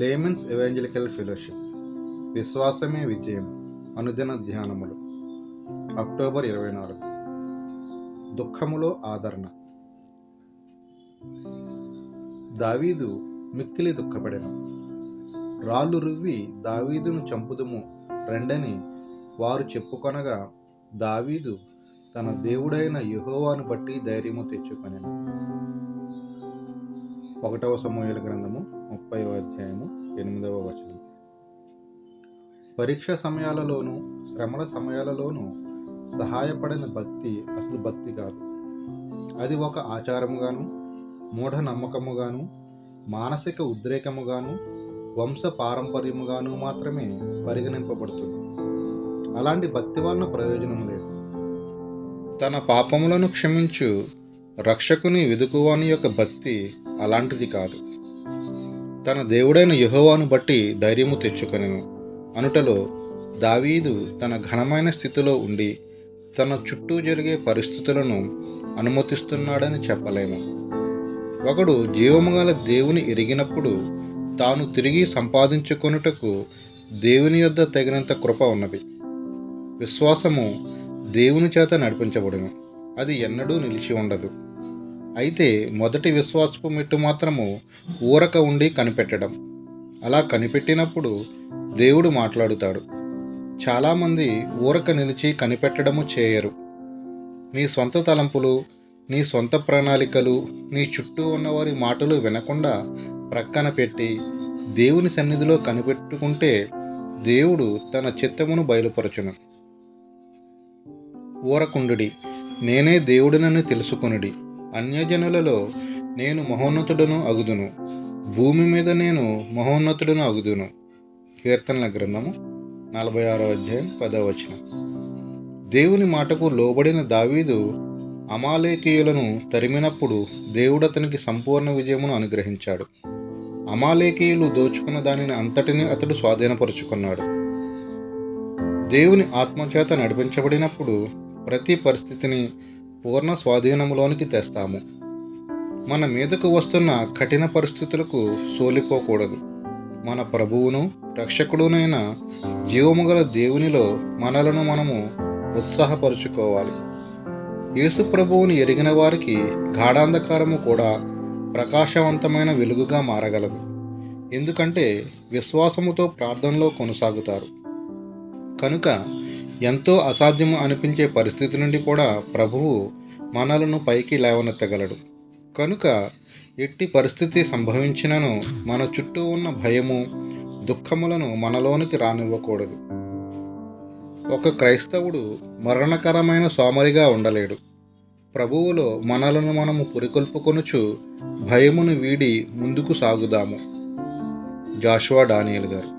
Layman's ఎవెంజలికల్ fellowship విశ్వాసమే విజయం అనుదిన ధ్యానములు అక్టోబర్ 24. దుఃఖములో ఆదరణ. దావీదు మిక్కిలి దుఃఖపడెను. రాళ్ళు రువ్వి దావీదును చంపుదుము రెండని వారు చెప్పుకొనగా దావీదు తన దేవుడైన యెహోవాను బట్టి ధైర్యము తెచ్చుకొనెను. 1 సమూయేలు గ్రంథము 30వ అధ్యాయము 8వ వచనం. పరీక్ష సమయాలలోనూ శ్రమల సమయాలలోనూ సహాయపడిన భక్తి అసలు భక్తి కాదు. అది ఒక ఆచారముగాను, మూఢనమ్మకముగాను, మానసిక ఉద్రేకముగాను, వంశ పారంపర్యముగాను మాత్రమే పరిగణింపబడుతుంది. అలాంటి భక్తి వలన ప్రయోజనం లేదు. తన పాపములను క్షమించు రక్షకుని వెదుకువాని యొక్క భక్తి అలాంటిది కాదు. తన దేవుడైన యెహోవాను బట్టి ధైర్యము తెచ్చుకొనెను అనుటలో దావీదు తన ఘనమైన స్థితిలో ఉండి తన చుట్టూ జరిగే పరిస్థితులను అనుమతిస్తున్నాడని చెప్పలేము. ఒకడు జీవముగల దేవుని ఎరిగినప్పుడు తాను తిరిగి సంపాదించుకొనుటకు దేవుని యొద్ద తగినంత కృప ఉన్నది. విశ్వాసము దేవుని చేత నడిపించబడును. అది ఎన్నడూ నిలిచి ఉండదు. అయితే మొదటి విశ్వాసపు మెట్టు మాత్రము ఊరక ఉండి కనిపెట్టడం. అలా కనిపెట్టినప్పుడు దేవుడు మాట్లాడుతాడు. చాలామంది ఊరక నిలిచి కనిపెట్టడము చేయరు. నీ సొంత తలంపులు, నీ సొంత ప్రణాళికలు, నీ చుట్టూ ఉన్నవారి మాటలు వినకుండా ప్రక్కన పెట్టి దేవుని సన్నిధిలో కనిపెట్టుకుంటే దేవుడు తన చిత్తమును బయలుపరచును. ఊరకుండుడి, నేనే దేవుడినని తెలుసుకొనుడి. అన్యజనులలో నేను మహోన్నతుడను అగుదును, భూమి మీద నేను మహోన్నతుడను అగుదును. కీర్తనల గ్రంథము 46వ అధ్యాయం 10వ వచనం. దేవుని మాటకు లోబడిన దావీదు అమాలేకీయులను తరిమినప్పుడు దేవుడు అతనికి సంపూర్ణ విజయమును అనుగ్రహించాడు. అమాలేకీయులు దోచుకున్న దానిని అంతటిని అతడు స్వాధీనపరుచుకున్నాడు. దేవుని ఆత్మచేత నడిపించబడినప్పుడు ప్రతి పరిస్థితిని పూర్ణ స్వాధీనములోనికి తెస్తాము. మన మీదకు వస్తున్న కఠిన పరిస్థితులకు సోలిపోకూడదు. మన ప్రభువును రక్షకుడునైన జీవముగల దేవునిలో మనలను మనము ఉత్సాహపరుచుకోవాలి. యేసు ప్రభువుని ఎరిగిన వారికి గాఢాంధకారము కూడా ప్రకాశవంతమైన వెలుగుగా మారగలదు. ఎందుకంటే విశ్వాసముతో ప్రార్థనలో కొనసాగుతారు కనుక ఎంతో అసాధ్యము అనిపించే పరిస్థితి నుండి కూడా ప్రభువు మనలను పైకి లేవనెత్తగలడు. కనుక ఎట్టి పరిస్థితి సంభవించినను మన చుట్టూ ఉన్న భయము, దుఃఖములను మనలోనికి రానివ్వకూడదు. ఒక క్రైస్తవుడు మరణకరమైన సోమరిగా ఉండలేడు. ప్రభువులో మనలను మనము పురికొల్పుకొనుచు భయమును వీడి ముందుకు సాగుదాము. జాషువా డానియల్ గారు.